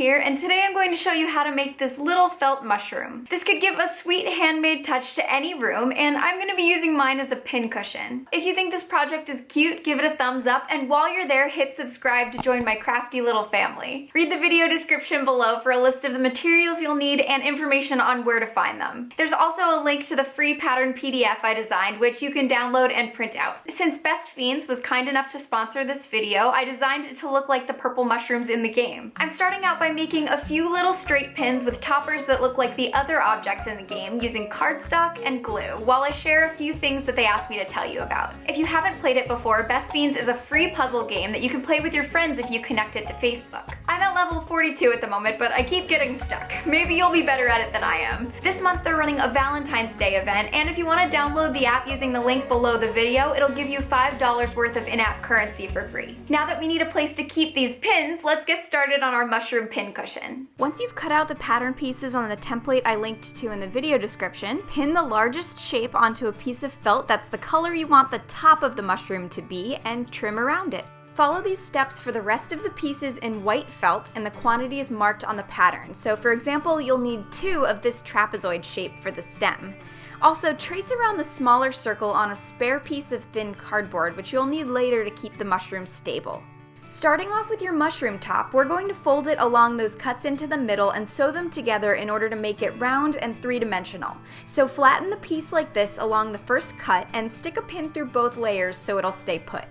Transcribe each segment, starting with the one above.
here, and today I'm going to show you how to make this little felt mushroom. This could give a sweet handmade touch to any room, and I'm going to be using mine as a pincushion. If you think this project is cute, give it a thumbs up, and while you're there, hit subscribe to join my crafty little family. Read the video description below for a list of the materials you'll need and information on where to find them. There's also a link to the free pattern PDF I designed, which you can download and print out. Since Best Fiends was kind enough to sponsor this video, I designed it to look like the purple mushrooms in the game. I'm starting out by making a few little straight pins with toppers that look like the other objects in the game using cardstock and glue, while I share a few things that they asked me to tell you about. If you haven't played it before, Best Fiends is a free puzzle game that you can play with your friends if you connect it to Facebook. I'm at level 42 at the moment, but I keep getting stuck. Maybe you'll be better at it than I am. This month they're running a Valentine's Day event, and if you want to download the app using the link below the video, it'll give you $5 worth of in-app currency for free. Now that we need a place to keep these pins, let's get started on our mushroom pincushion. Once you've cut out the pattern pieces on the template I linked to in the video description, pin the largest shape onto a piece of felt that's the color you want the top of the mushroom to be, and trim around it. Follow these steps for the rest of the pieces in white felt, and the quantity is marked on the pattern. So for example, you'll need 2 of this trapezoid shape for the stem. Also, trace around the smaller circle on a spare piece of thin cardboard, which you'll need later to keep the mushroom stable. Starting off with your mushroom top, we're going to fold it along those cuts into the middle and sew them together in order to make it round and 3-dimensional. So flatten the piece like this along the first cut and stick a pin through both layers so it'll stay put.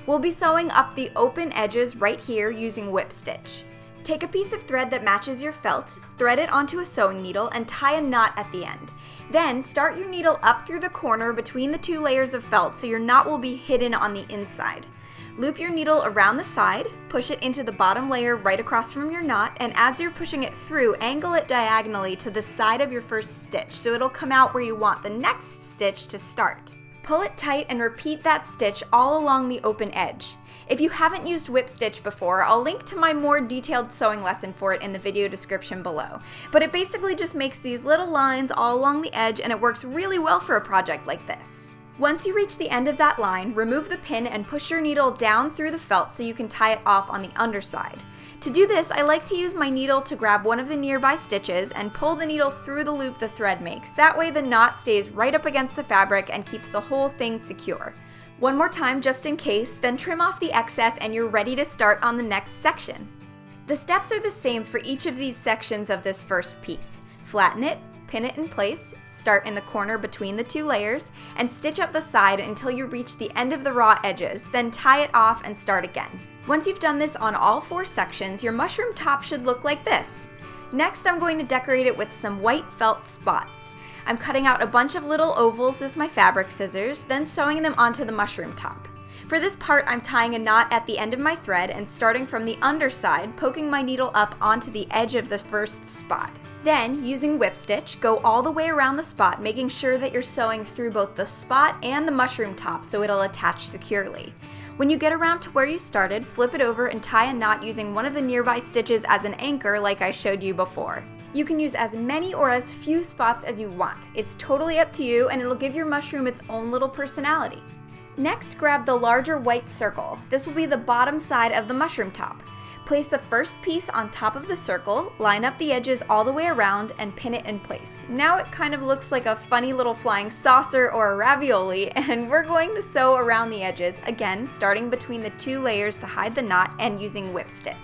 We'll be sewing up the open edges right here using whip stitch. Take a piece of thread that matches your felt, thread it onto a sewing needle, and tie a knot at the end. Then start your needle up through the corner between the 2 layers of felt so your knot will be hidden on the inside. Loop your needle around the side, push it into the bottom layer right across from your knot, and as you're pushing it through, angle it diagonally to the side of your first stitch so it'll come out where you want the next stitch to start. Pull it tight and repeat that stitch all along the open edge. If you haven't used whip stitch before, I'll link to my more detailed sewing lesson for it in the video description below. But it basically just makes these little lines all along the edge, and it works really well for a project like this. Once you reach the end of that line, remove the pin and push your needle down through the felt so you can tie it off on the underside. To do this, I like to use my needle to grab one of the nearby stitches and pull the needle through the loop the thread makes. That way the knot stays right up against the fabric and keeps the whole thing secure. One more time just in case, then trim off the excess and you're ready to start on the next section. The steps are the same for each of these sections of this first piece. Flatten it, pin it in place, start in the corner between the 2 layers, and stitch up the side until you reach the end of the raw edges, then tie it off and start again. Once you've done this on all 4 sections, your mushroom top should look like this. Next, I'm going to decorate it with some white felt spots. I'm cutting out a bunch of little ovals with my fabric scissors, then sewing them onto the mushroom top. For this part, I'm tying a knot at the end of my thread and starting from the underside, poking my needle up onto the edge of the first spot. Then, using whip stitch, go all the way around the spot, making sure that you're sewing through both the spot and the mushroom top so it'll attach securely. When you get around to where you started, flip it over and tie a knot using one of the nearby stitches as an anchor like I showed you before. You can use as many or as few spots as you want. It's totally up to you, and it'll give your mushroom its own little personality. Next, grab the larger white circle. This will be the bottom side of the mushroom top. Place the first piece on top of the circle, line up the edges all the way around, and pin it in place. Now it kind of looks like a funny little flying saucer or a ravioli, and we're going to sew around the edges, again starting between the 2 layers to hide the knot and using whip stitch.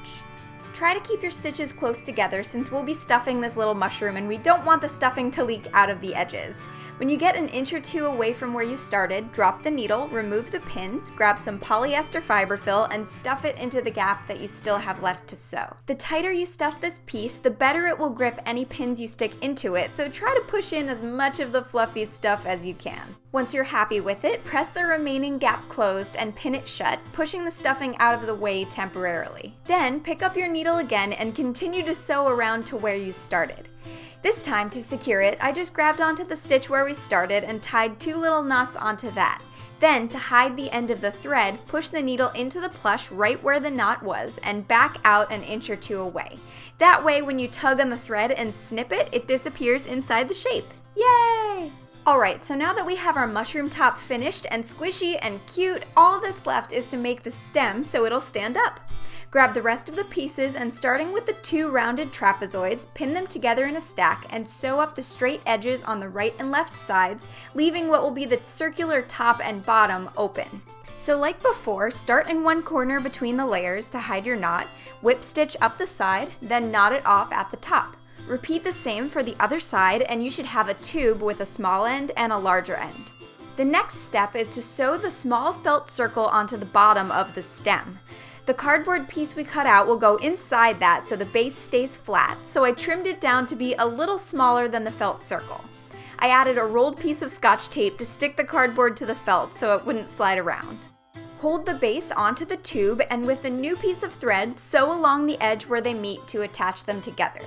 Try to keep your stitches close together since we'll be stuffing this little mushroom and we don't want the stuffing to leak out of the edges. When you get an inch or 2 away from where you started, drop the needle, remove the pins, grab some polyester fiber fill, and stuff it into the gap that you still have left to sew. The tighter you stuff this piece, the better it will grip any pins you stick into it, so try to push in as much of the fluffy stuff as you can. Once you're happy with it, press the remaining gap closed and pin it shut, pushing the stuffing out of the way temporarily. Then, pick up your needle again and continue to sew around to where you started. This time, to secure it, I just grabbed onto the stitch where we started and tied 2 little knots onto that. Then, to hide the end of the thread, push the needle into the plush right where the knot was and back out an inch or 2 away. That way, when you tug on the thread and snip it, it disappears inside the shape. Yay! Alright, so now that we have our mushroom top finished and squishy and cute, all that's left is to make the stem so it'll stand up. Grab the rest of the pieces and starting with the 2 rounded trapezoids, pin them together in a stack and sew up the straight edges on the right and left sides, leaving what will be the circular top and bottom open. So like before, start in one corner between the layers to hide your knot, whip stitch up the side, then knot it off at the top. Repeat the same for the other side and you should have a tube with a small end and a larger end. The next step is to sew the small felt circle onto the bottom of the stem. The cardboard piece we cut out will go inside that so the base stays flat, so I trimmed it down to be a little smaller than the felt circle. I added a rolled piece of Scotch tape to stick the cardboard to the felt so it wouldn't slide around. Hold the base onto the tube and with a new piece of thread, sew along the edge where they meet to attach them together.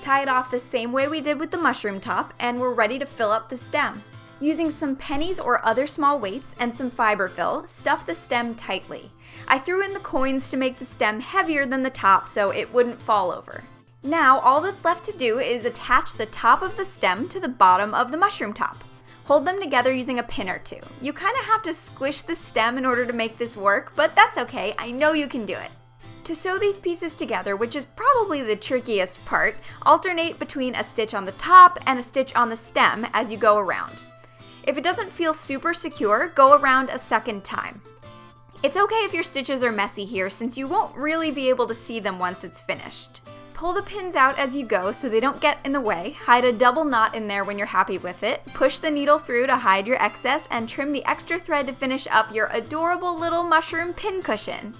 Tie it off the same way we did with the mushroom top and we're ready to fill up the stem. Using some pennies or other small weights and some fiber fill, stuff the stem tightly. I threw in the coins to make the stem heavier than the top so it wouldn't fall over. Now all that's left to do is attach the top of the stem to the bottom of the mushroom top. Hold them together using a pin or two. You kind of have to squish the stem in order to make this work, but that's okay, I know you can do it. To sew these pieces together, which is probably the trickiest part, alternate between a stitch on the top and a stitch on the stem as you go around. If it doesn't feel super secure, go around a second time. It's okay if your stitches are messy here since you won't really be able to see them once it's finished. Pull the pins out as you go so they don't get in the way, hide a double knot in there when you're happy with it, push the needle through to hide your excess, and trim the extra thread to finish up your adorable little mushroom pincushion.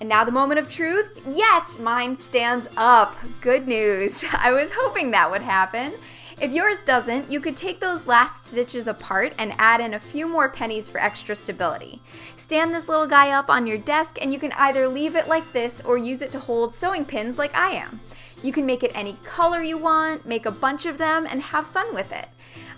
And now the moment of truth. Yes, mine stands up. Good news. I was hoping that would happen. If yours doesn't, you could take those last stitches apart and add in a few more pennies for extra stability. Stand this little guy up on your desk and you can either leave it like this or use it to hold sewing pins like I am. You can make it any color you want, make a bunch of them, and have fun with it.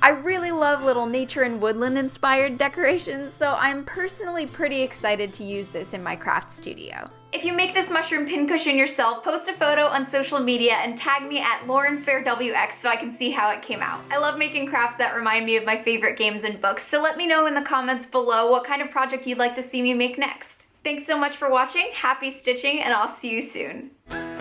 I really love little nature and woodland inspired decorations, so I'm personally pretty excited to use this in my craft studio. If you make this mushroom pincushion yourself, post a photo on social media and tag me at LaurenFairWX so I can see how it came out. I love making crafts that remind me of my favorite games and books, so let me know in the comments below what kind of project you'd like to see me make next. Thanks so much for watching, happy stitching, and I'll see you soon.